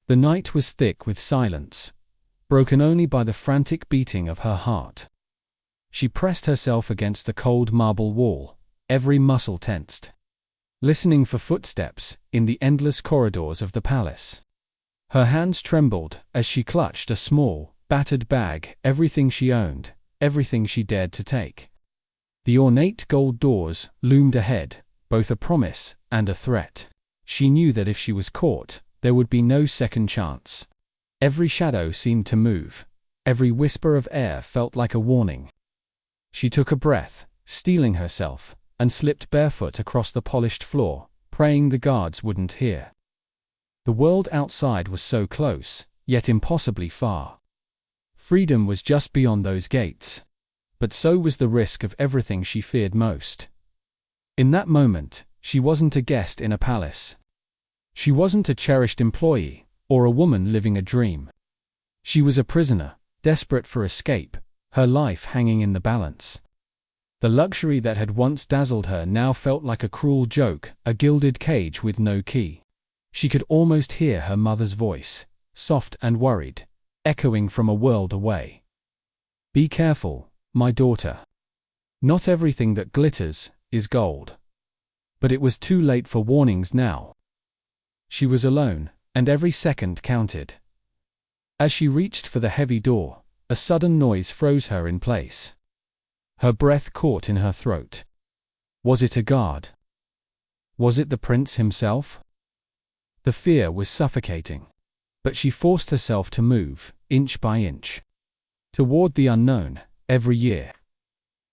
The night was thick with silence, broken only by the frantic beating of her heart. She pressed herself against the cold marble wall, every muscle tensed, listening for footsteps in the endless corridors of the palace. Her hands trembled as she clutched a small, battered bag, everything she owned, everything she dared to take. The ornate gold doors loomed ahead, both a promise and a threat. She knew that if she was caught, there would be no second chance. Every shadow seemed to move. Every whisper of air felt like a warning. She took a breath, steeling herself, and slipped barefoot across the polished floor, praying the guards wouldn't hear. The world outside was so close, yet impossibly far. Freedom was just beyond those gates. But so was the risk of everything she feared most. In that moment, she wasn't a guest in a palace. She wasn't a cherished employee, or a woman living a dream. She was a prisoner, desperate for escape, her life hanging in the balance. The luxury that had once dazzled her now felt like a cruel joke, a gilded cage with no key. She could almost hear her mother's voice, soft and worried, echoing from a world away. "Be careful, my daughter. Not everything that glitters is gold." But it was too late for warnings now. She was alone, and every second counted. As she reached for the heavy door, a sudden noise froze her in place. Her breath caught in her throat. Was it a guard? Was it the prince himself? The fear was suffocating. But she forced herself to move, inch by inch, toward the unknown. Every year,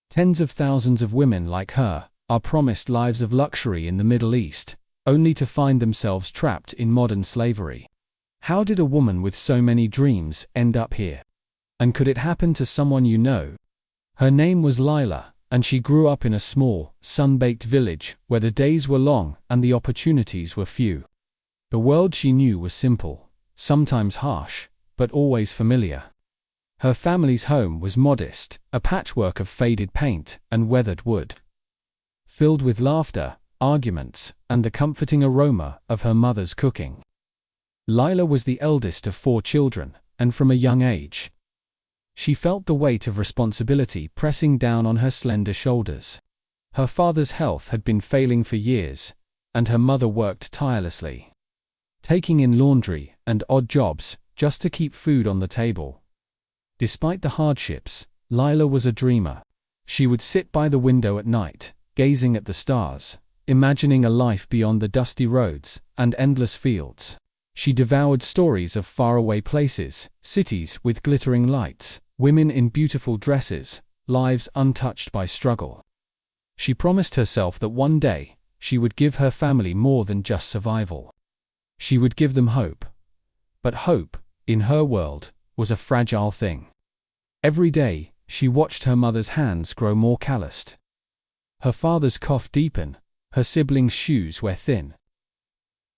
tens of thousands of women like her are promised lives of luxury in the Middle East, only to find themselves trapped in modern slavery. How did a woman with so many dreams end up here? And could it happen to someone you know? Her name was Lila, and she grew up in a small, sun-baked village where the days were long and the opportunities were few. The world she knew was simple, sometimes harsh, but always familiar. Her family's home was modest, a patchwork of faded paint and weathered wood, filled with laughter, arguments, and the comforting aroma of her mother's cooking. Lila was the eldest of 4 children, and from a young age, she felt the weight of responsibility pressing down on her slender shoulders. Her father's health had been failing for years, and her mother worked tirelessly, taking in laundry and odd jobs just to keep food on the table. Despite the hardships, Lila was a dreamer. She would sit by the window at night, gazing at the stars, imagining a life beyond the dusty roads and endless fields. She devoured stories of faraway places, cities with glittering lights, women in beautiful dresses, lives untouched by struggle. She promised herself that one day, she would give her family more than just survival. She would give them hope. But hope, in her world, was a fragile thing. Every day, she watched her mother's hands grow more calloused, her father's cough deepen, her siblings' shoes wear thin.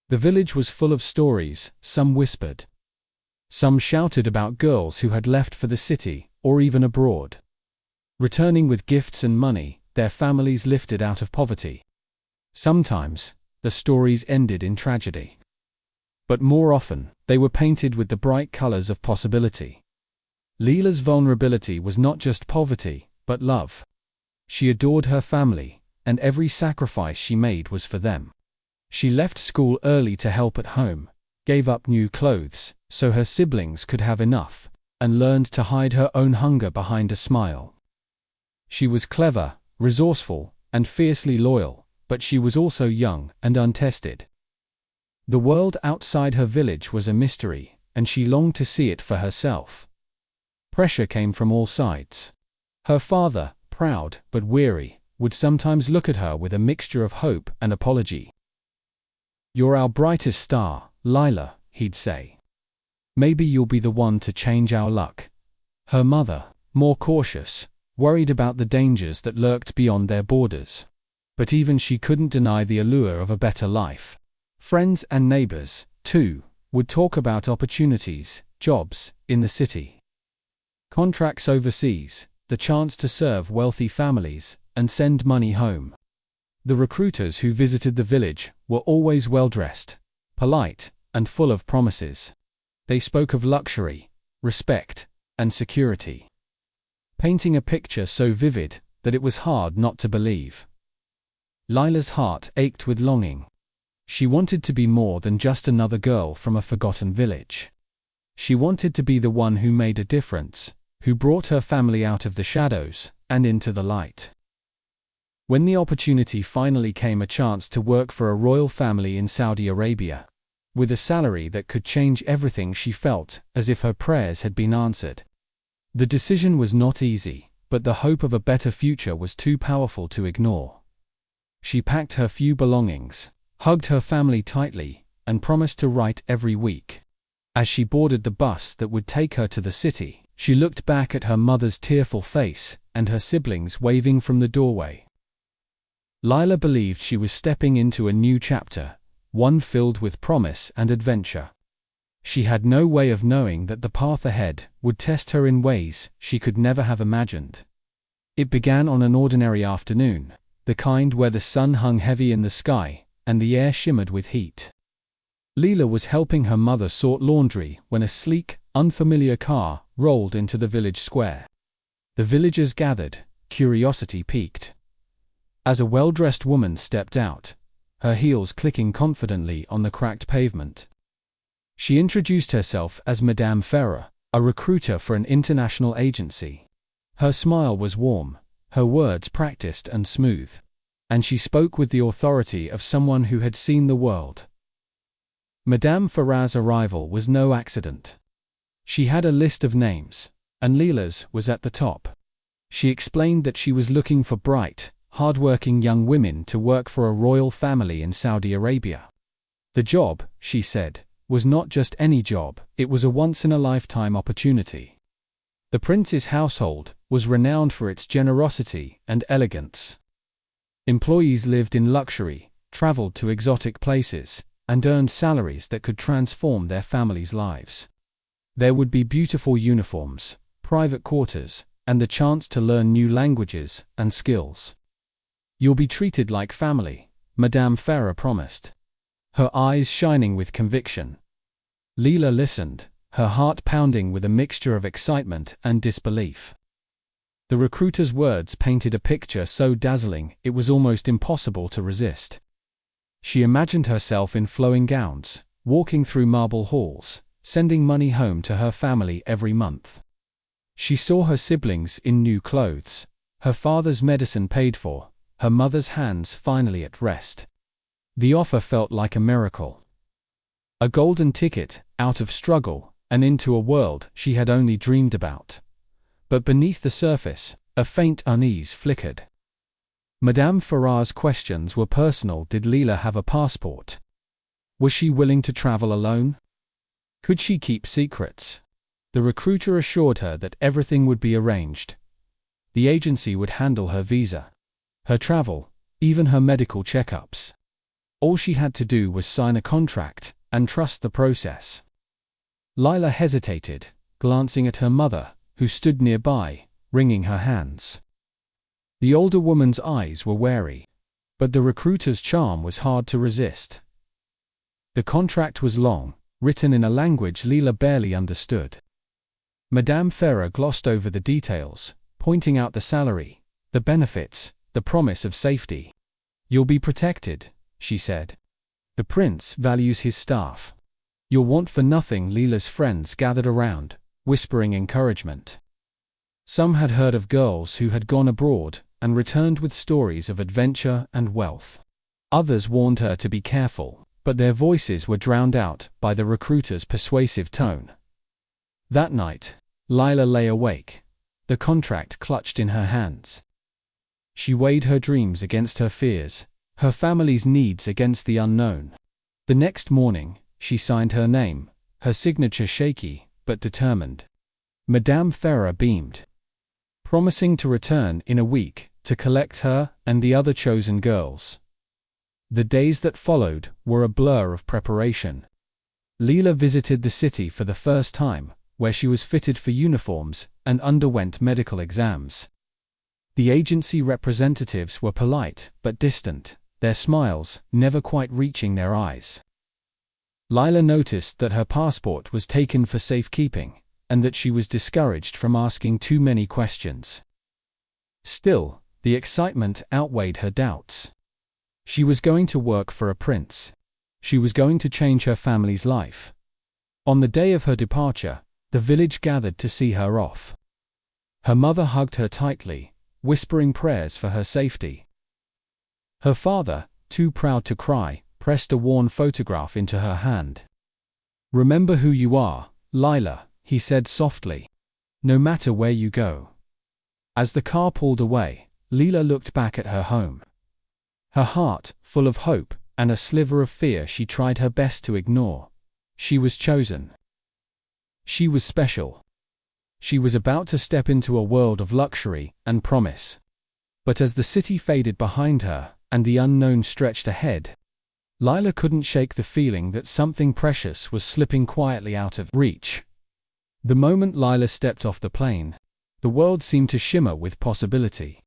The village was full of stories, some whispered. Some shouted about girls who had left for the city, or even abroad, returning with gifts and money, their families lifted out of poverty. Sometimes, the stories ended in tragedy. But more often, they were painted with the bright colors of possibility. Lila's vulnerability was not just poverty, but love. She adored her family, and every sacrifice she made was for them. She left school early to help at home, gave up new clothes so her siblings could have enough, and learned to hide her own hunger behind a smile. She was clever, resourceful, and fiercely loyal, but she was also young and untested. The world outside her village was a mystery, and she longed to see it for herself. Pressure came from all sides. Her father, proud but weary, would sometimes look at her with a mixture of hope and apology. "You're our brightest star, Lila," he'd say. "Maybe you'll be the one to change our luck." Her mother, more cautious, worried about the dangers that lurked beyond their borders. But even she couldn't deny the allure of a better life. Friends and neighbors, too, would talk about opportunities, jobs, in the city, contracts overseas, the chance to serve wealthy families, and send money home. The recruiters who visited the village were always well-dressed, polite, and full of promises. They spoke of luxury, respect, and security, painting a picture so vivid that it was hard not to believe. Lila's heart ached with longing. She wanted to be more than just another girl from a forgotten village. She wanted to be the one who made a difference, who brought her family out of the shadows and into the light. When the opportunity finally came, a chance to work for a royal family in Saudi Arabia, with a salary that could change everything, she felt as if her prayers had been answered. The decision was not easy, but the hope of a better future was too powerful to ignore. She packed her few belongings, hugged her family tightly, and promised to write every week. As she boarded the bus that would take her to the city, she looked back at her mother's tearful face and her siblings waving from the doorway. Lila believed she was stepping into a new chapter, one filled with promise and adventure. She had no way of knowing that the path ahead would test her in ways she could never have imagined. It began on an ordinary afternoon, the kind where the sun hung heavy in the sky and the air shimmered with heat. Lila was helping her mother sort laundry when a sleek, unfamiliar car rolled into the village square. The villagers gathered, curiosity piqued. As a well-dressed woman stepped out, her heels clicking confidently on the cracked pavement. She introduced herself as Madame Ferrer, a recruiter for an international agency. Her smile was warm, her words practiced and smooth, and she spoke with the authority of someone who had seen the world. Madame Ferrer's arrival was no accident. She had a list of names, and Lila's was at the top. She explained that she was looking for bright, hard-working young women to work for a royal family in Saudi Arabia. The job, she said, was not just any job, it was a once-in-a-lifetime opportunity. The prince's household was renowned for its generosity and elegance. Employees lived in luxury, traveled to exotic places, and earned salaries that could transform their families' lives. There would be beautiful uniforms, private quarters, and the chance to learn new languages and skills. "You'll be treated like family," Madame Ferrer promised, her eyes shining with conviction. Lila listened, her heart pounding with a mixture of excitement and disbelief. The recruiter's words painted a picture so dazzling it was almost impossible to resist. She imagined herself in flowing gowns, walking through marble halls, sending money home to her family every month. She saw her siblings in new clothes, her father's medicine paid for, her mother's hands finally at rest. The offer felt like a miracle. A golden ticket, out of struggle, and into a world she had only dreamed about. But beneath the surface, a faint unease flickered. Madame Ferrer's questions were personal. Did Lila have a passport? Was she willing to travel alone? Could she keep secrets? The recruiter assured her that everything would be arranged. The agency would handle her visa, her travel, even her medical checkups. All she had to do was sign a contract and trust the process. Lila hesitated, glancing at her mother, who stood nearby, wringing her hands. The older woman's eyes were wary, but the recruiter's charm was hard to resist. The contract was long, written in a language Lila barely understood. Madame Ferrer glossed over the details, pointing out the salary, the benefits, the promise of safety. "You'll be protected," she said. "The prince values his staff. You'll want for nothing." Lila's friends gathered around, whispering encouragement. Some had heard of girls who had gone abroad and returned with stories of adventure and wealth. Others warned her to be careful, but their voices were drowned out by the recruiter's persuasive tone. That night, Lila lay awake, the contract clutched in her hands. She weighed her dreams against her fears, her family's needs against the unknown. The next morning, she signed her name, her signature shaky but determined. Madame Ferrer beamed, promising to return in a week to collect her and the other chosen girls. The days that followed were a blur of preparation. Lila visited the city for the first time, where she was fitted for uniforms and underwent medical exams. The agency representatives were polite but distant, their smiles never quite reaching their eyes. Lila noticed that her passport was taken for safekeeping, and that she was discouraged from asking too many questions. Still, the excitement outweighed her doubts. She was going to work for a prince. She was going to change her family's life. On the day of her departure, the village gathered to see her off. Her mother hugged her tightly, whispering prayers for her safety. Her father, too proud to cry, pressed a worn photograph into her hand. "Remember who you are, Lila," he said softly. "No matter where you go." As the car pulled away, Lila looked back at her home. Her heart, full of hope, and a sliver of fear she tried her best to ignore. She was chosen. She was special. She was about to step into a world of luxury and promise. But as the city faded behind her, and the unknown stretched ahead, Lila couldn't shake the feeling that something precious was slipping quietly out of reach. The moment Lila stepped off the plane, the world seemed to shimmer with possibility.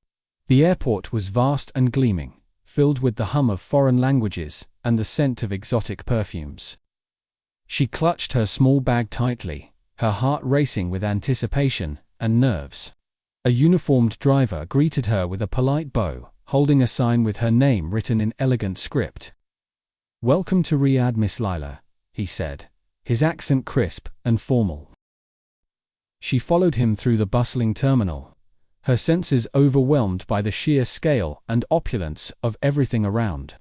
The airport was vast and gleaming, filled with the hum of foreign languages and the scent of exotic perfumes. She clutched her small bag tightly, her heart racing with anticipation and nerves. A uniformed driver greeted her with a polite bow, holding a sign with her name written in elegant script. "Welcome to Riyadh, Miss Lila," he said, his accent crisp and formal. She followed him through the bustling terminal, her senses overwhelmed by the sheer scale and opulence of everything around.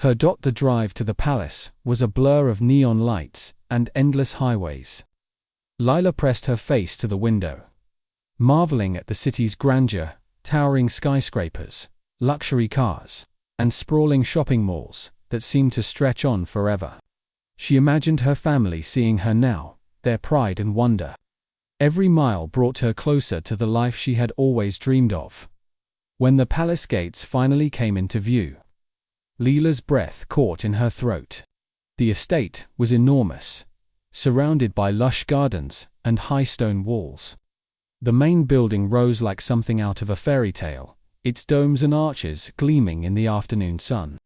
The drive to the palace was a blur of neon lights and endless highways. Lila pressed her face to the window, marveling at the city's grandeur, towering skyscrapers, luxury cars, and sprawling shopping malls that seemed to stretch on forever. She imagined her family seeing her now, their pride and wonder. Every mile brought her closer to the life she had always dreamed of. When the palace gates finally came into view, Lila's breath caught in her throat. The estate was enormous, surrounded by lush gardens and high stone walls. The main building rose like something out of a fairy tale, its domes and arches gleaming in the afternoon sun.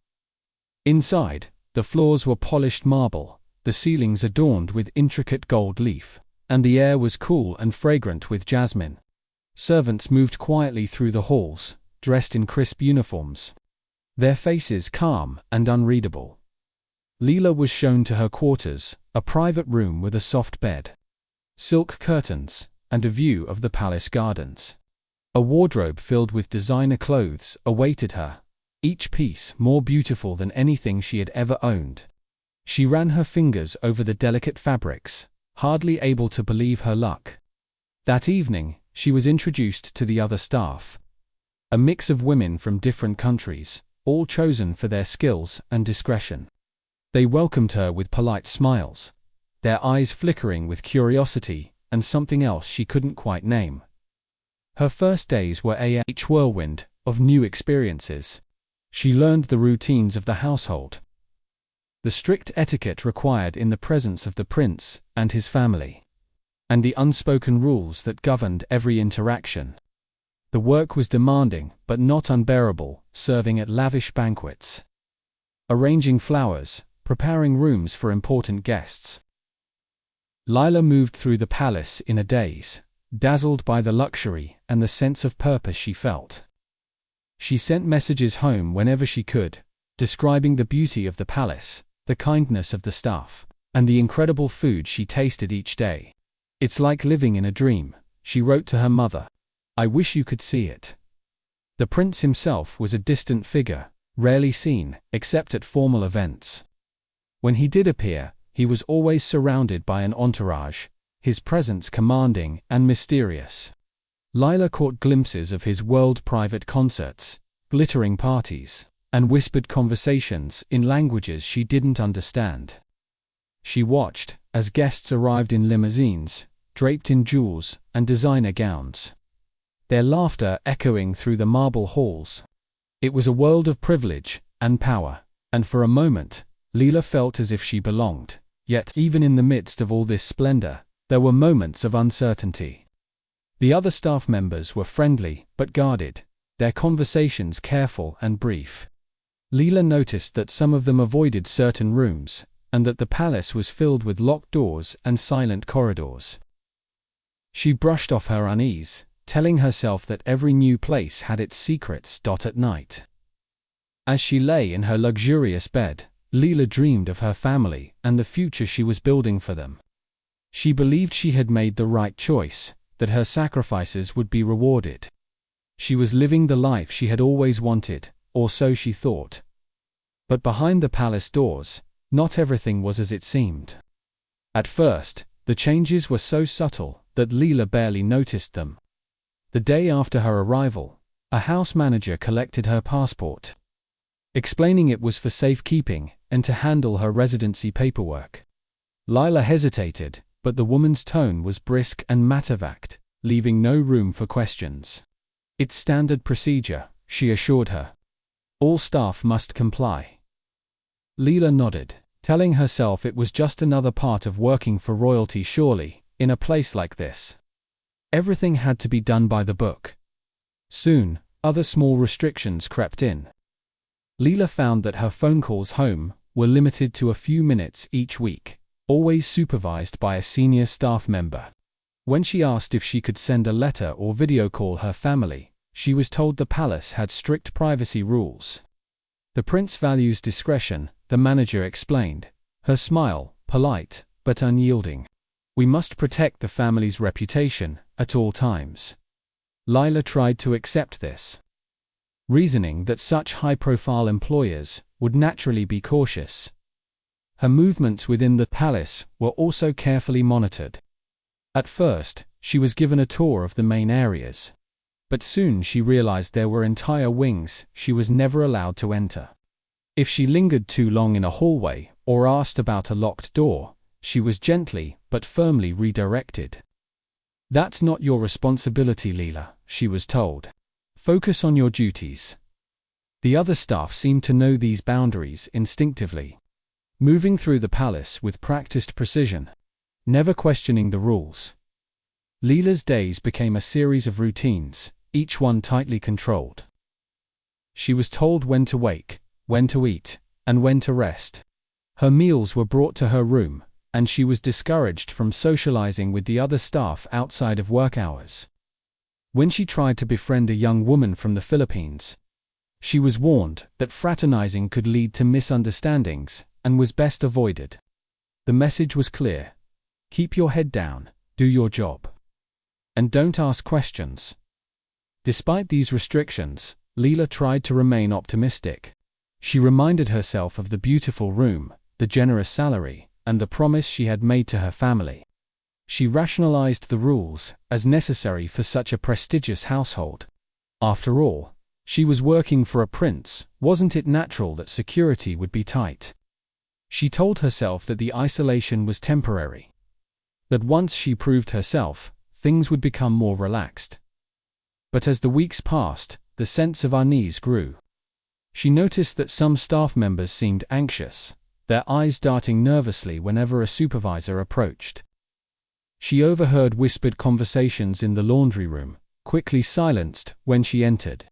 Inside, the floors were polished marble, the ceilings adorned with intricate gold leaf, and the air was cool and fragrant with jasmine. Servants moved quietly through the halls, dressed in crisp uniforms, their faces calm and unreadable. Lila was shown to her quarters, a private room with a soft bed, silk curtains, and a view of the palace gardens. A wardrobe filled with designer clothes awaited her, each piece more beautiful than anything she had ever owned. She ran her fingers over the delicate fabrics, hardly able to believe her luck. That evening, she was introduced to the other staff, a mix of women from different countries, all chosen for their skills and discretion. They welcomed her with polite smiles, their eyes flickering with curiosity and something else she couldn't quite name. Her first days were a whirlwind of new experiences. She learned the routines of the household, the strict etiquette required in the presence of the prince and his family, and the unspoken rules that governed every interaction. The work was demanding but not unbearable, serving at lavish banquets, arranging flowers, preparing rooms for important guests. Lila moved through the palace in a daze, dazzled by the luxury and the sense of purpose she felt. She sent messages home whenever she could, describing the beauty of the palace, the kindness of the staff, and the incredible food she tasted each day. "It's like living in a dream," she wrote to her mother. "I wish you could see it." The prince himself was a distant figure, rarely seen, except at formal events. When he did appear, he was always surrounded by an entourage, his presence commanding and mysterious. Lila caught glimpses of his world-private concerts, glittering parties, and whispered conversations in languages she didn't understand. She watched as guests arrived in limousines, draped in jewels and designer gowns, their laughter echoing through the marble halls. It was a world of privilege and power, and for a moment, Lila felt as if she belonged. Yet, even in the midst of all this splendor, there were moments of uncertainty. The other staff members were friendly but guarded, their conversations careful and brief. Lila noticed that some of them avoided certain rooms, and that the palace was filled with locked doors and silent corridors. She brushed off her unease, telling herself that every new place had its secrets. At night, as she lay in her luxurious bed, Lila dreamed of her family and the future she was building for them. She believed she had made the right choice, that her sacrifices would be rewarded. She was living the life she had always wanted, or so she thought. But behind the palace doors, not everything was as it seemed. At first, the changes were so subtle that Lila barely noticed them. The day after her arrival, a house manager collected her passport, explaining it was for safekeeping and to handle her residency paperwork. Lila hesitated, but the woman's tone was brisk and matter-of-fact, leaving no room for questions. "It's standard procedure," she assured her. "All staff must comply." Lila nodded, telling herself it was just another part of working for royalty. Surely, in a place like this, everything had to be done by the book. Soon, other small restrictions crept in. Lila found that her phone calls home were limited to a few minutes each week, always supervised by a senior staff member. When she asked if she could send a letter or video call her family, she was told the palace had strict privacy rules. "The prince values discretion," the manager explained, her smile polite but unyielding. "We must protect the family's reputation at all times." Lila tried to accept this, reasoning that such high-profile employers would naturally be cautious. Her movements within the palace were also carefully monitored. At first, she was given a tour of the main areas, but soon she realized there were entire wings she was never allowed to enter. If she lingered too long in a hallway or asked about a locked door, she was gently but firmly redirected. "That's not your responsibility, Lila," she was told. "Focus on your duties." The other staff seemed to know these boundaries instinctively, moving through the palace with practiced precision, never questioning the rules. Lila's days became a series of routines, each one tightly controlled. She was told when to wake, when to eat, and when to rest. Her meals were brought to her room, and she was discouraged from socializing with the other staff outside of work hours. When she tried to befriend a young woman from the Philippines, she was warned that fraternizing could lead to misunderstandings and was best avoided. The message was clear: keep your head down, do your job, and don't ask questions. Despite these restrictions, Lila tried to remain optimistic. She reminded herself of the beautiful room, the generous salary, and the promise she had made to her family. She rationalized the rules as necessary for such a prestigious household. After all, she was working for a prince. Wasn't it natural that security would be tight? She told herself that the isolation was temporary, that once she proved herself, things would become more relaxed. But as the weeks passed, the sense of unease grew. She noticed that some staff members seemed anxious, their eyes darting nervously whenever a supervisor approached. She overheard whispered conversations in the laundry room, quickly silenced when she entered.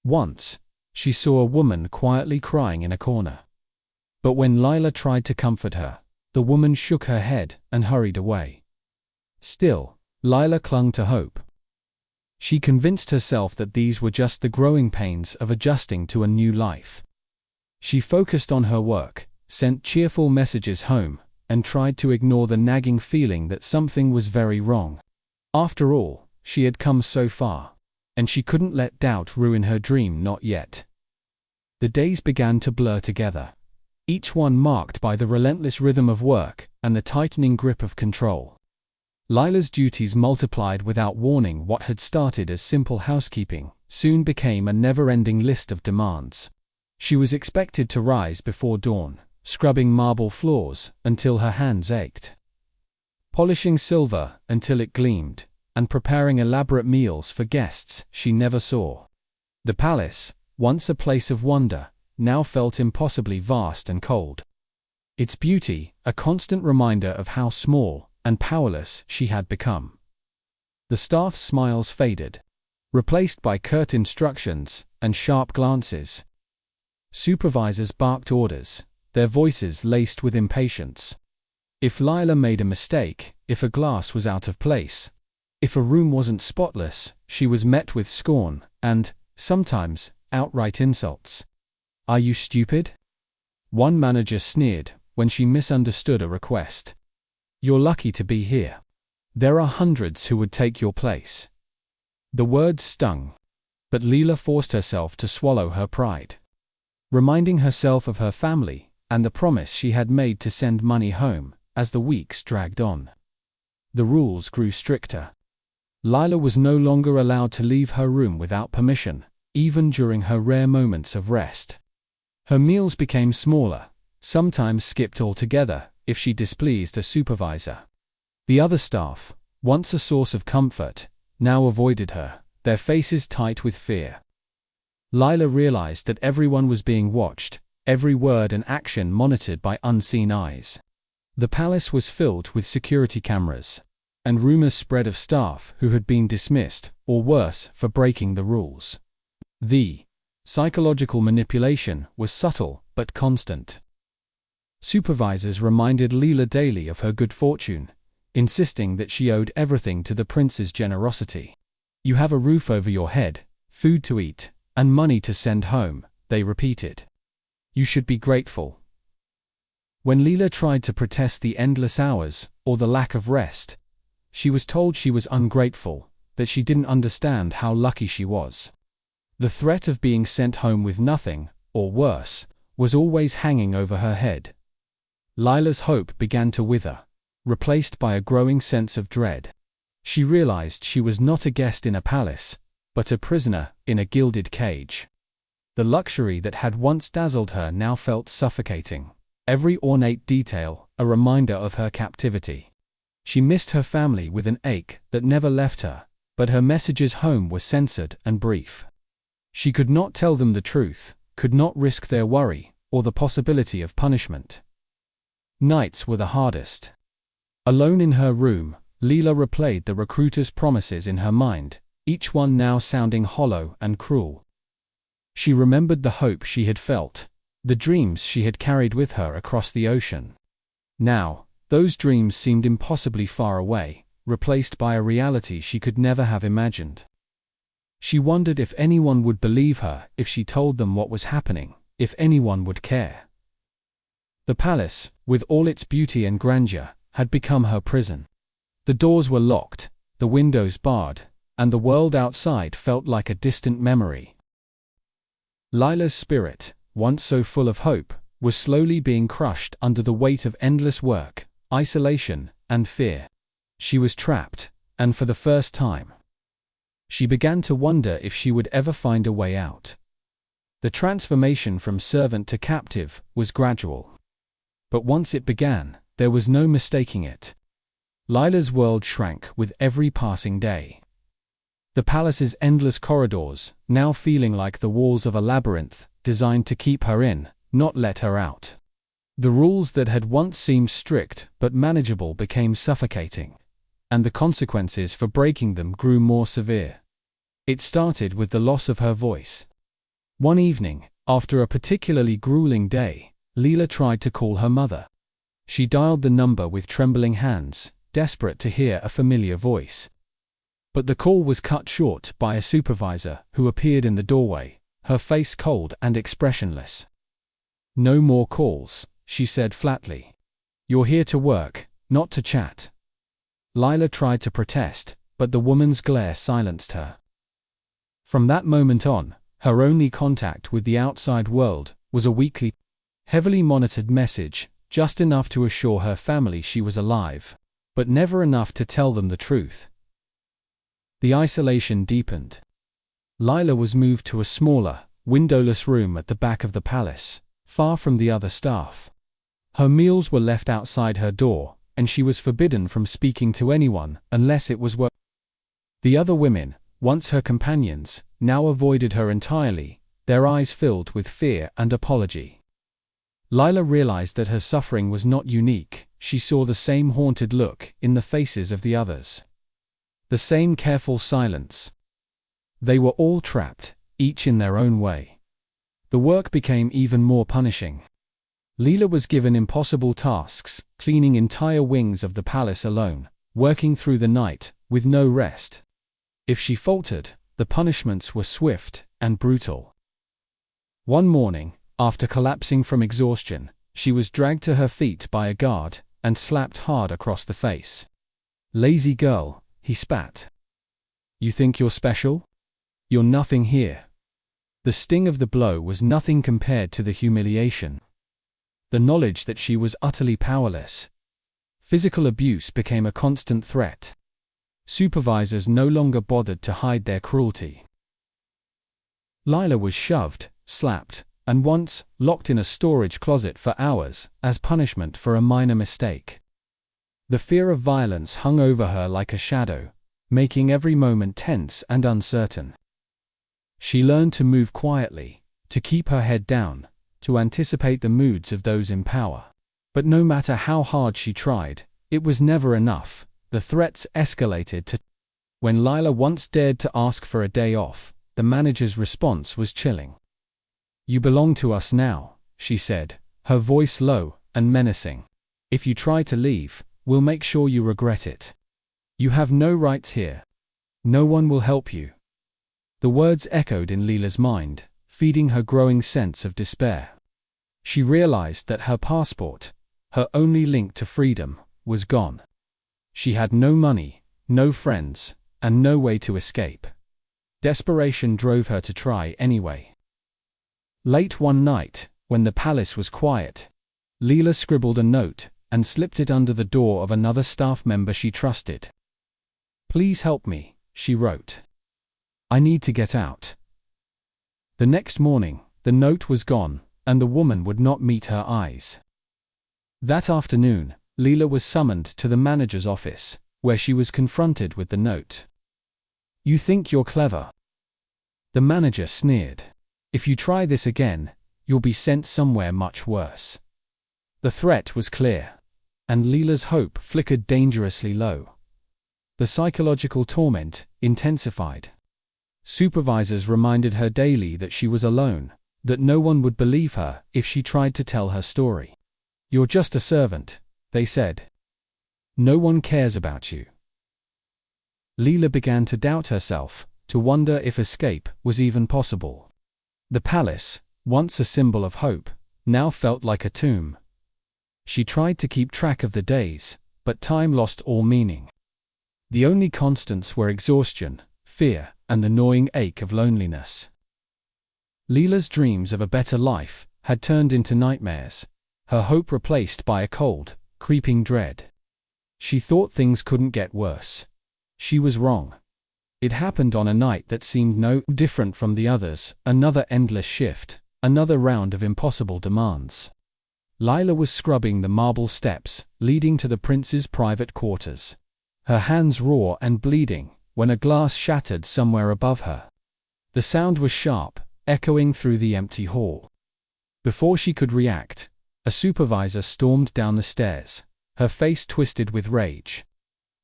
Once, she saw a woman quietly crying in a corner. But when Lila tried to comfort her, the woman shook her head and hurried away. Still, Lila clung to hope. She convinced herself that these were just the growing pains of adjusting to a new life. She focused on her work, sent cheerful messages home, and tried to ignore the nagging feeling that something was very wrong. After all, she had come so far, and she couldn't let doubt ruin her dream. Not yet. The days began to blur together, each one marked by the relentless rhythm of work and the tightening grip of control. Lila's duties multiplied without warning. What had started as simple housekeeping soon became a never-ending list of demands. She was expected to rise before dawn, scrubbing marble floors until her hands ached, polishing silver until it gleamed, and preparing elaborate meals for guests she never saw. The palace, once a place of wonder, now felt impossibly vast and cold. Its beauty, a constant reminder of how small and powerless she had become. The staff's smiles faded, replaced by curt instructions and sharp glances. Supervisors barked orders, their voices laced with impatience. If Lila made a mistake, if a glass was out of place, if a room wasn't spotless, she was met with scorn and, sometimes, outright insults. "Are you stupid?" One manager sneered when she misunderstood a request. "You're lucky to be here. There are hundreds who would take your place." The words stung, but Lila forced herself to swallow her pride. Reminding herself of her family and the promise she had made to send money home as the weeks dragged on. The rules grew stricter. Lila was no longer allowed to leave her room without permission, even during her rare moments of rest. Her meals became smaller, sometimes skipped altogether if she displeased a supervisor. The other staff, once a source of comfort, now avoided her, their faces tight with fear. Lila realized that everyone was being watched, every word and action monitored by unseen eyes. The palace was filled with security cameras, and rumors spread of staff who had been dismissed, or worse, for breaking the rules. The psychological manipulation was subtle but constant. Supervisors reminded Lila daily of her good fortune, insisting that she owed everything to the prince's generosity. "You have a roof over your head, food to eat, and money to send home," they repeated. "You should be grateful." When Lila tried to protest the endless hours or the lack of rest, she was told she was ungrateful, that she didn't understand how lucky she was. The threat of being sent home with nothing, or worse, was always hanging over her head. Lila's hope began to wither, replaced by a growing sense of dread. She realized she was not a guest in a palace, but a prisoner in a gilded cage. The luxury that had once dazzled her now felt suffocating, every ornate detail a reminder of her captivity. She missed her family with an ache that never left her, but her messages home were censored and brief. She could not tell them the truth, could not risk their worry, or the possibility of punishment. Nights were the hardest. Alone in her room, Lila replayed the recruiter's promises in her mind, each one now sounding hollow and cruel. She remembered the hope she had felt, the dreams she had carried with her across the ocean. Now, those dreams seemed impossibly far away, replaced by a reality she could never have imagined. She wondered if anyone would believe her if she told them what was happening, if anyone would care. The palace, with all its beauty and grandeur, had become her prison. The doors were locked, the windows barred, and the world outside felt like a distant memory. Lila's spirit, once so full of hope, was slowly being crushed under the weight of endless work, isolation, and fear. She was trapped, and for the first time, she began to wonder if she would ever find a way out. The transformation from servant to captive was gradual. But once it began, there was no mistaking it. Lila's world shrank with every passing day. The palace's endless corridors, now feeling like the walls of a labyrinth, designed to keep her in, not let her out. The rules that had once seemed strict but manageable became suffocating, and the consequences for breaking them grew more severe. It started with the loss of her voice. One evening, after a particularly grueling day, Lila tried to call her mother. She dialed the number with trembling hands, desperate to hear a familiar voice. But the call was cut short by a supervisor who appeared in the doorway, her face cold and expressionless. "No more calls," she said flatly. "You're here to work, not to chat." Lila tried to protest, but the woman's glare silenced her. From that moment on, her only contact with the outside world was a weekly, heavily monitored message, just enough to assure her family she was alive, but never enough to tell them the truth. The isolation deepened. Lila was moved to a smaller, windowless room at the back of the palace, far from the other staff. Her meals were left outside her door, and she was forbidden from speaking to anyone unless it was work. The other women, once her companions, now avoided her entirely, their eyes filled with fear and apology. Lila realized that her suffering was not unique. She saw the same haunted look in the faces of the others. The same careful silence. They were all trapped, each in their own way. The work became even more punishing. Lila was given impossible tasks, cleaning entire wings of the palace alone, working through the night, with no rest. If she faltered, the punishments were swift and brutal. One morning, after collapsing from exhaustion, she was dragged to her feet by a guard and slapped hard across the face. "Lazy girl," he spat. "You think you're special? You're nothing here." The sting of the blow was nothing compared to the humiliation. The knowledge that she was utterly powerless. Physical abuse became a constant threat. Supervisors no longer bothered to hide their cruelty. Lila was shoved, slapped, and once locked in a storage closet for hours as punishment for a minor mistake. The fear of violence hung over her like a shadow, making every moment tense and uncertain. She learned to move quietly, to keep her head down, to anticipate the moods of those in power. But no matter how hard she tried, it was never enough. The threats escalated to... When Lila once dared to ask for a day off, the manager's response was chilling. "You belong to us now," she said, her voice low and menacing. "If you try to leave, we'll make sure you regret it. You have no rights here. No one will help you." The words echoed in Lila's mind, feeding her growing sense of despair. She realized that her passport, her only link to freedom, was gone. She had no money, no friends, and no way to escape. Desperation drove her to try anyway. Late one night, when the palace was quiet, Lila scribbled a note and slipped it under the door of another staff member she trusted. "Please help me," she wrote. "I need to get out." The next morning, the note was gone, and the woman would not meet her eyes. That afternoon, Lila was summoned to the manager's office, where she was confronted with the note. "You think you're clever?" The manager sneered. "If you try this again, you'll be sent somewhere much worse." The threat was clear, and Lila's hope flickered dangerously low. The psychological torment intensified. Supervisors reminded her daily that she was alone, that no one would believe her if she tried to tell her story. "You're just a servant," they said. "No one cares about you." Lila began to doubt herself, to wonder if escape was even possible. The palace, once a symbol of hope, now felt like a tomb. She tried to keep track of the days, but time lost all meaning. The only constants were exhaustion, fear, and the gnawing ache of loneliness. Lila's dreams of a better life had turned into nightmares, her hope replaced by a cold, creeping dread. She thought things couldn't get worse. She was wrong. It happened on a night that seemed no different from the others, another endless shift, another round of impossible demands. Lila was scrubbing the marble steps leading to the prince's private quarters. Her hands raw and bleeding, when a glass shattered somewhere above her. The sound was sharp, echoing through the empty hall. Before she could react, a supervisor stormed down the stairs, her face twisted with rage.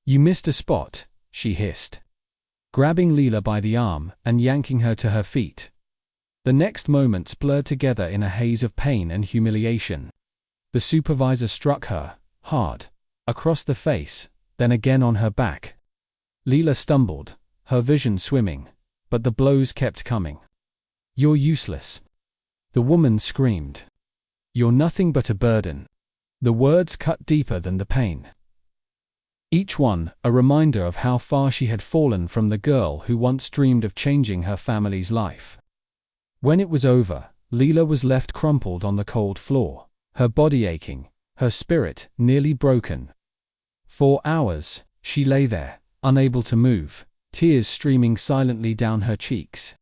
"You missed a spot," she hissed, grabbing Lila by the arm and yanking her to her feet. The next moments blurred together in a haze of pain and humiliation. The supervisor struck her, hard, across the face, then again on her back. Lila stumbled, her vision swimming, but the blows kept coming. "You're useless," the woman screamed. "You're nothing but a burden." The words cut deeper than the pain. Each one a reminder of how far she had fallen from the girl who once dreamed of changing her family's life. When it was over, Lila was left crumpled on the cold floor, her body aching, her spirit nearly broken. For hours, she lay there, unable to move, tears streaming silently down her cheeks.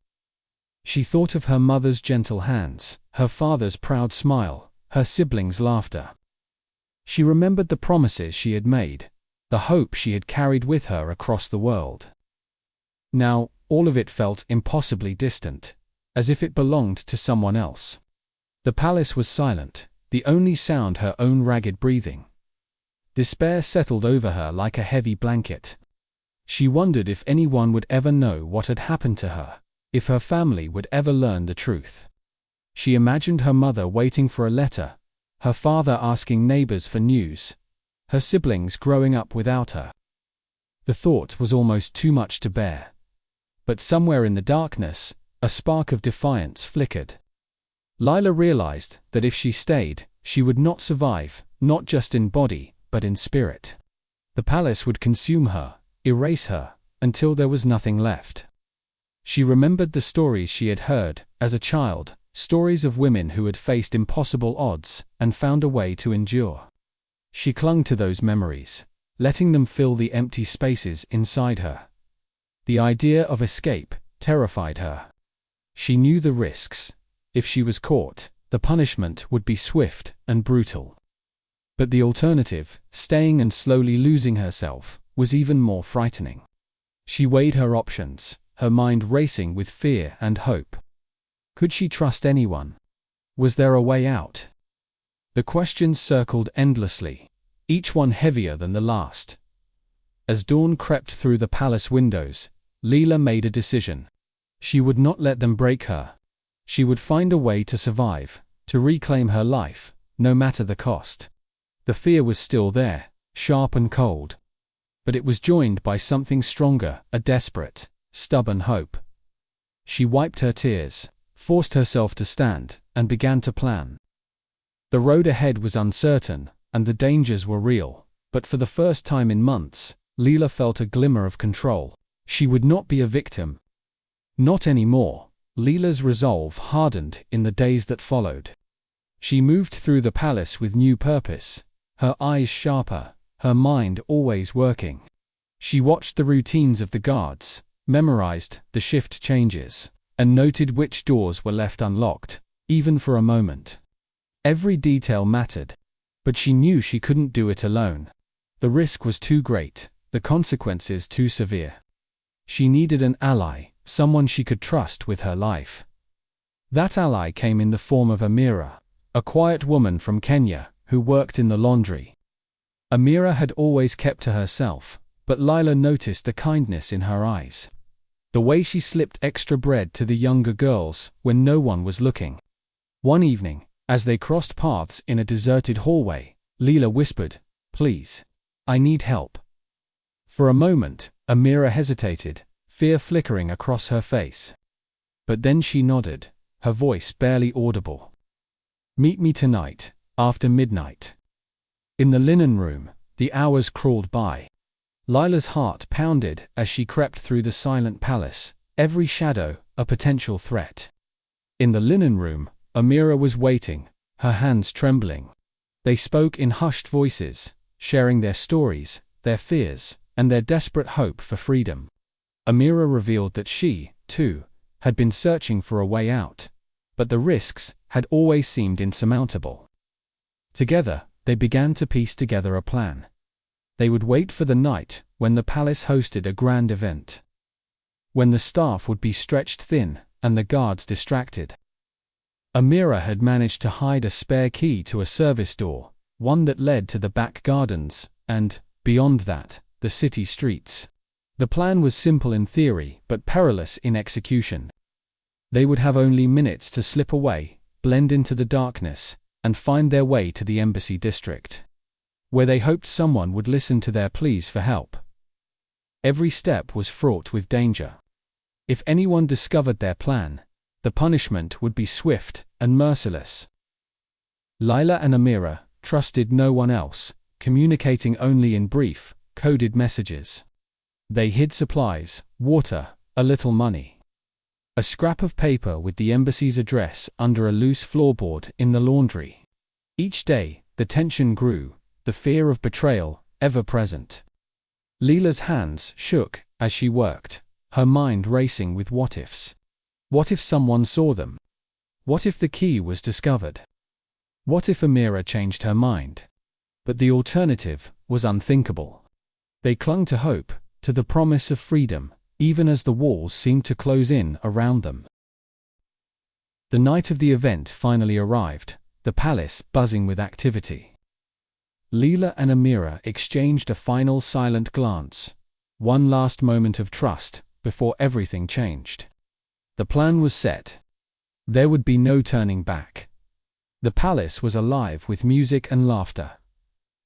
She thought of her mother's gentle hands, her father's proud smile, her siblings' laughter. She remembered the promises she had made, the hope she had carried with her across the world. Now, all of it felt impossibly distant, as if it belonged to someone else. The palace was silent, the only sound her own ragged breathing. Despair settled over her like a heavy blanket. She wondered if anyone would ever know what had happened to her, if her family would ever learn the truth. She imagined her mother waiting for a letter, her father asking neighbors for news, her siblings growing up without her. The thought was almost too much to bear. But somewhere in the darkness, a spark of defiance flickered. Lila realized that if she stayed, she would not survive, not just in body, but in spirit. The palace would consume her, erase her, until there was nothing left. She remembered the stories she had heard as a child, stories of women who had faced impossible odds and found a way to endure. She clung to those memories, letting them fill the empty spaces inside her. The idea of escape terrified her. She knew the risks. If she was caught, the punishment would be swift and brutal. But the alternative, staying and slowly losing herself, was even more frightening. She weighed her options, her mind racing with fear and hope. Could she trust anyone? Was there a way out? The questions circled endlessly, each one heavier than the last. As dawn crept through the palace windows, Lila made a decision. She would not let them break her. She would find a way to survive, to reclaim her life, no matter the cost. The fear was still there, sharp and cold. But it was joined by something stronger, a desperate, stubborn hope. She wiped her tears, forced herself to stand, and began to plan. The road ahead was uncertain, and the dangers were real, but for the first time in months, Lila felt a glimmer of control. She would not be a victim. Not anymore. Lila's resolve hardened in the days that followed. She moved through the palace with new purpose, her eyes sharper, her mind always working. She watched the routines of the guards, memorized the shift changes, and noted which doors were left unlocked, even for a moment. Every detail mattered, but she knew she couldn't do it alone. The risk was too great, the consequences too severe. She needed an ally, someone she could trust with her life. That ally came in the form of Amira, a quiet woman from Kenya who worked in the laundry. Amira had always kept to herself, but Lila noticed the kindness in her eyes. The way she slipped extra bread to the younger girls when no one was looking. One evening, as they crossed paths in a deserted hallway, Lila whispered, "Please, I need help." For a moment, Amira hesitated, fear flickering across her face. But then she nodded, her voice barely audible. "Meet me tonight, after midnight." In the linen room, the hours crawled by. Lila's heart pounded as she crept through the silent palace, every shadow a potential threat. In the linen room, Amira was waiting, her hands trembling. They spoke in hushed voices, sharing their stories, their fears, and their desperate hope for freedom. Amira revealed that she, too, had been searching for a way out, but the risks had always seemed insurmountable. Together, they began to piece together a plan. They would wait for the night when the palace hosted a grand event. When the staff would be stretched thin and the guards distracted. Amira had managed to hide a spare key to a service door, one that led to the back gardens, and, beyond that, the city streets. The plan was simple in theory, but perilous in execution. They would have only minutes to slip away, blend into the darkness, and find their way to the embassy district, where they hoped someone would listen to their pleas for help. Every step was fraught with danger. If anyone discovered their plan, the punishment would be swift and merciless. Lila and Amira trusted no one else, communicating only in brief, coded messages. They hid supplies, water, a little money. A scrap of paper with the embassy's address under a loose floorboard in the laundry. Each day, the tension grew, the fear of betrayal ever present. Lila's hands shook as she worked, her mind racing with what-ifs. What if someone saw them? What if the key was discovered? What if Amira changed her mind? But the alternative was unthinkable. They clung to hope, to the promise of freedom, even as the walls seemed to close in around them. The night of the event finally arrived, the palace buzzing with activity. Lila and Amira exchanged a final silent glance, one last moment of trust, before everything changed. The plan was set. There would be no turning back. The palace was alive with music and laughter,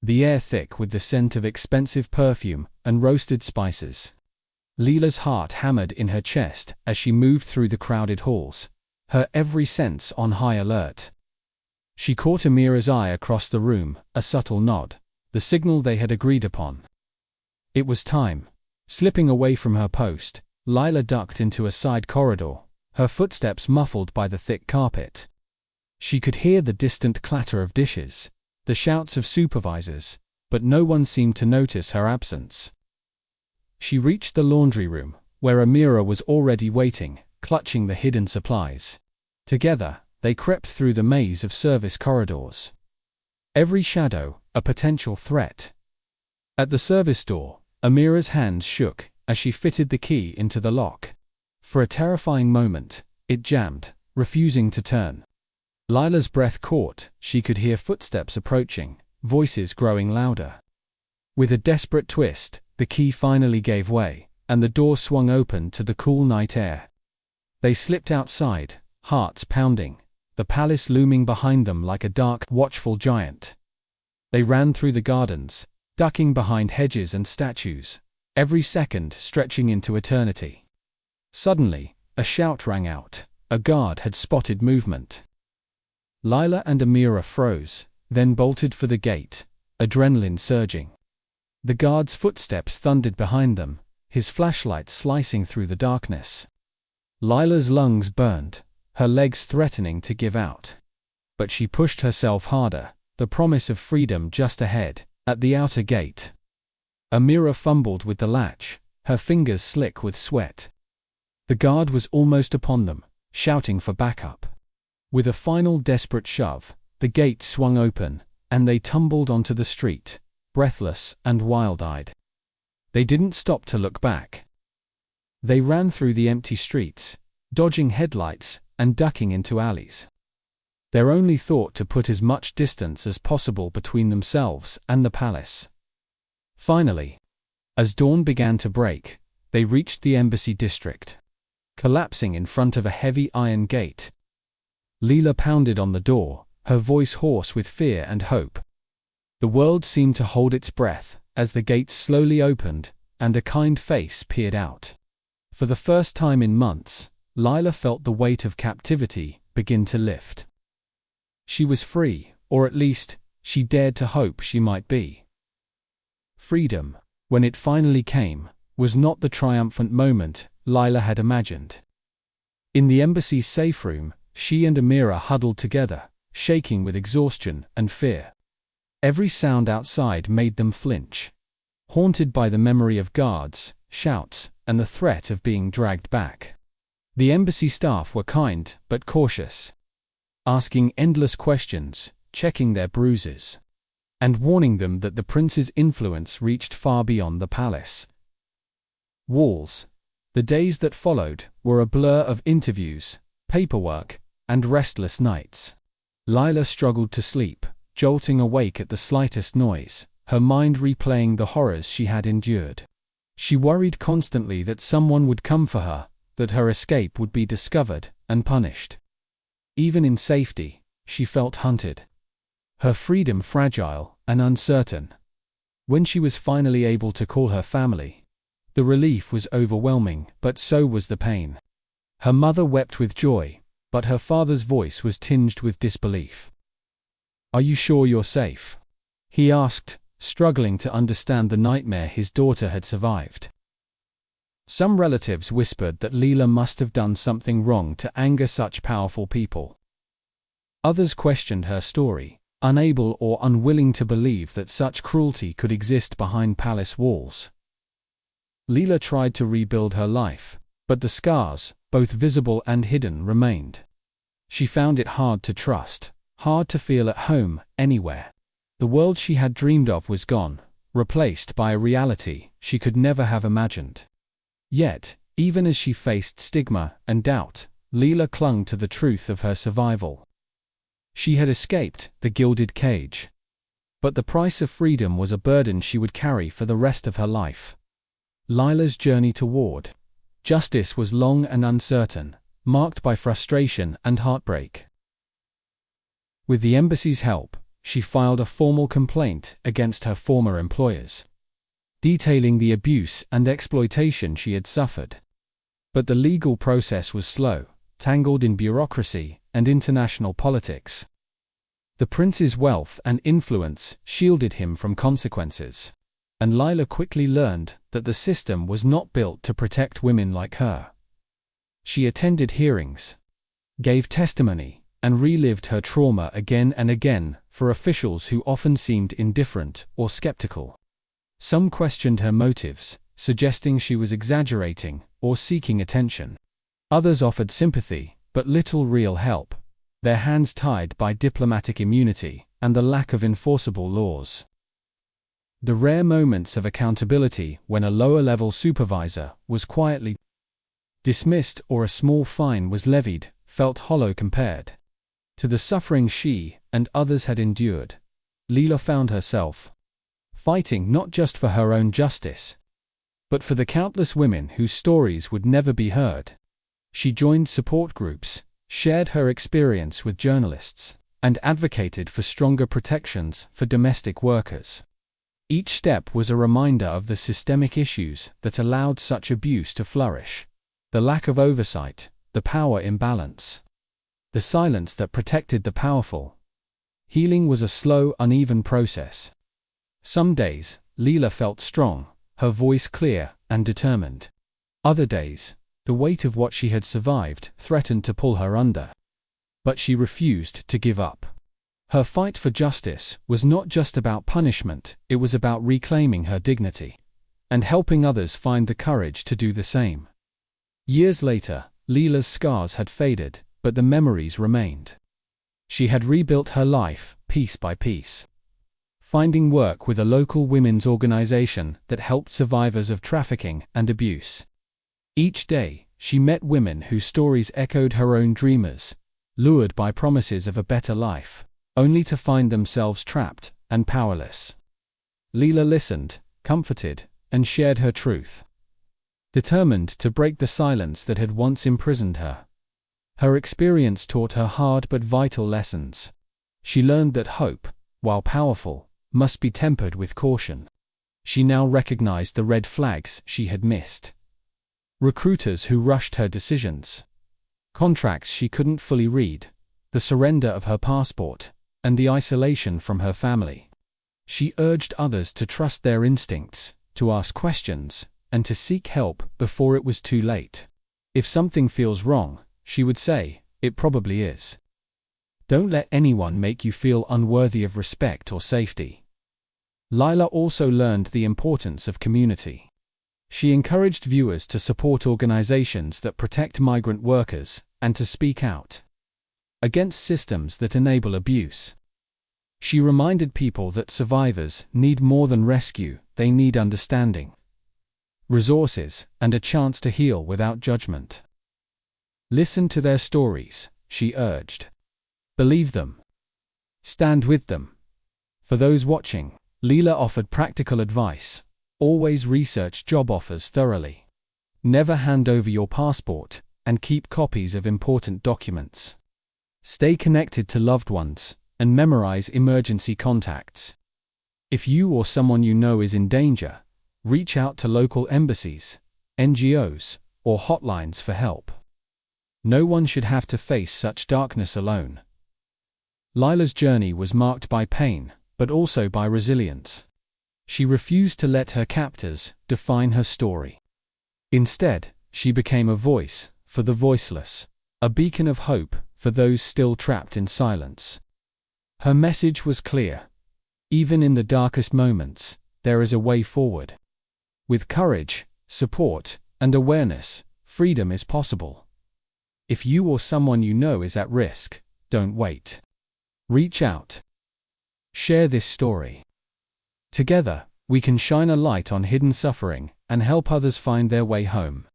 the air thick with the scent of expensive perfume and roasted spices. Lila's heart hammered in her chest as she moved through the crowded halls, her every sense on high alert. She caught Amira's eye across the room, a subtle nod, the signal they had agreed upon. It was time. Slipping away from her post, Lila ducked into a side corridor, her footsteps muffled by the thick carpet. She could hear the distant clatter of dishes, the shouts of supervisors, but no one seemed to notice her absence. She reached the laundry room, where Amira was already waiting, clutching the hidden supplies. Together, they crept through the maze of service corridors. Every shadow, a potential threat. At the service door, Amira's hands shook as she fitted the key into the lock. For a terrifying moment, it jammed, refusing to turn. Lila's breath caught, she could hear footsteps approaching, voices growing louder. With a desperate twist, the key finally gave way, and the door swung open to the cool night air. They slipped outside, hearts pounding, the palace looming behind them like a dark, watchful giant. They ran through the gardens, ducking behind hedges and statues, every second stretching into eternity. Suddenly, a shout rang out. A guard had spotted movement. Lila and Amira froze, then bolted for the gate, adrenaline surging. The guard's footsteps thundered behind them, his flashlight slicing through the darkness. Lila's lungs burned, her legs threatening to give out. But she pushed herself harder, the promise of freedom just ahead, at the outer gate. Amira fumbled with the latch, her fingers slick with sweat. The guard was almost upon them, shouting for backup. With a final desperate shove, the gate swung open, and they tumbled onto the street, breathless and wild-eyed. They didn't stop to look back. They ran through the empty streets, dodging headlights and ducking into alleys. Their only thought to put as much distance as possible between themselves and the palace. Finally, as dawn began to break, they reached the embassy district. Collapsing in front of a heavy iron gate, Lila pounded on the door, her voice hoarse with fear and hope. The world seemed to hold its breath as the gates slowly opened and a kind face peered out. For the first time in months, Lila felt the weight of captivity begin to lift. She was free, or at least, she dared to hope she might be. Freedom, when it finally came, was not the triumphant moment Lila had imagined. In the embassy's safe room, she and Amira huddled together, shaking with exhaustion and fear. Every sound outside made them flinch, haunted by the memory of guards, shouts, and the threat of being dragged back. The embassy staff were kind but cautious, asking endless questions, checking their bruises, and warning them that the prince's influence reached far beyond the palace walls. The days that followed were a blur of interviews, paperwork, and restless nights. Lila struggled to sleep, jolting awake at the slightest noise, her mind replaying the horrors she had endured. She worried constantly that someone would come for her, that her escape would be discovered and punished. Even in safety, she felt hunted, her freedom fragile and uncertain. When she was finally able to call her family, the relief was overwhelming, but so was the pain. Her mother wept with joy, but her father's voice was tinged with disbelief. "Are you sure you're safe?" he asked, struggling to understand the nightmare his daughter had survived. Some relatives whispered that Lila must have done something wrong to anger such powerful people. Others questioned her story, unable or unwilling to believe that such cruelty could exist behind palace walls. Lila tried to rebuild her life, but the scars, both visible and hidden, remained. She found it hard to trust, hard to feel at home anywhere. The world she had dreamed of was gone, replaced by a reality she could never have imagined. Yet, even as she faced stigma and doubt, Lila clung to the truth of her survival. She had escaped the gilded cage, but the price of freedom was a burden she would carry for the rest of her life. Lila's journey toward justice was long and uncertain, marked by frustration and heartbreak. With the embassy's help, she filed a formal complaint against her former employers, detailing the abuse and exploitation she had suffered. But the legal process was slow, tangled in bureaucracy and international politics. The prince's wealth and influence shielded him from consequences, and Lila quickly learned that the system was not built to protect women like her. She attended hearings, gave testimony, and relived her trauma again and again for officials who often seemed indifferent or skeptical. Some questioned her motives, suggesting she was exaggerating or seeking attention. Others offered sympathy, but little real help, their hands tied by diplomatic immunity and the lack of enforceable laws. The rare moments of accountability when a lower-level supervisor was quietly dismissed or a small fine was levied felt hollow compared to the suffering she and others had endured. Lila found herself fighting not just for her own justice, but for the countless women whose stories would never be heard. She joined support groups, shared her experience with journalists, and advocated for stronger protections for domestic workers. Each step was a reminder of the systemic issues that allowed such abuse to flourish: the lack of oversight, the power imbalance, the silence that protected the powerful. Healing was a slow, uneven process. Some days, Lila felt strong, her voice clear and determined. Other days, the weight of what she had survived threatened to pull her under. But she refused to give up. Her fight for justice was not just about punishment, it was about reclaiming her dignity and helping others find the courage to do the same. Years later, Lila's scars had faded, but the memories remained. She had rebuilt her life, piece by piece, finding work with a local women's organization that helped survivors of trafficking and abuse. Each day, she met women whose stories echoed her own dreamers, lured by promises of a better life, only to find themselves trapped and powerless. Lila listened, comforted, and shared her truth, determined to break the silence that had once imprisoned her. Her experience taught her hard but vital lessons. She learned that hope, while powerful, must be tempered with caution. She now recognized the red flags she had missed: recruiters who rushed her decisions, contracts she couldn't fully read, the surrender of her passport, and the isolation from her family. She urged others to trust their instincts, to ask questions, and to seek help before it was too late. If something feels wrong, she would say, it probably is. Don't let anyone make you feel unworthy of respect or safety. Lila also learned the importance of community. She encouraged viewers to support organizations that protect migrant workers and to speak out against systems that enable abuse. She reminded people that survivors need more than rescue, they need understanding, resources, and a chance to heal without judgment. Listen to their stories, she urged. Believe them. Stand with them. For those watching, Lila offered practical advice. Always research job offers thoroughly. Never hand over your passport, and keep copies of important documents. Stay connected to loved ones, and memorize emergency contacts. If you or someone you know is in danger, reach out to local embassies, NGOs, or hotlines for help. No one should have to face such darkness alone. Lila's journey was marked by pain, but also by resilience. She refused to let her captors define her story. Instead, she became a voice for the voiceless, a beacon of hope for those still trapped in silence. Her message was clear. Even in the darkest moments, there is a way forward. With courage, support, and awareness, freedom is possible. If you or someone you know is at risk, don't wait. Reach out. Share this story. Together, we can shine a light on hidden suffering and help others find their way home.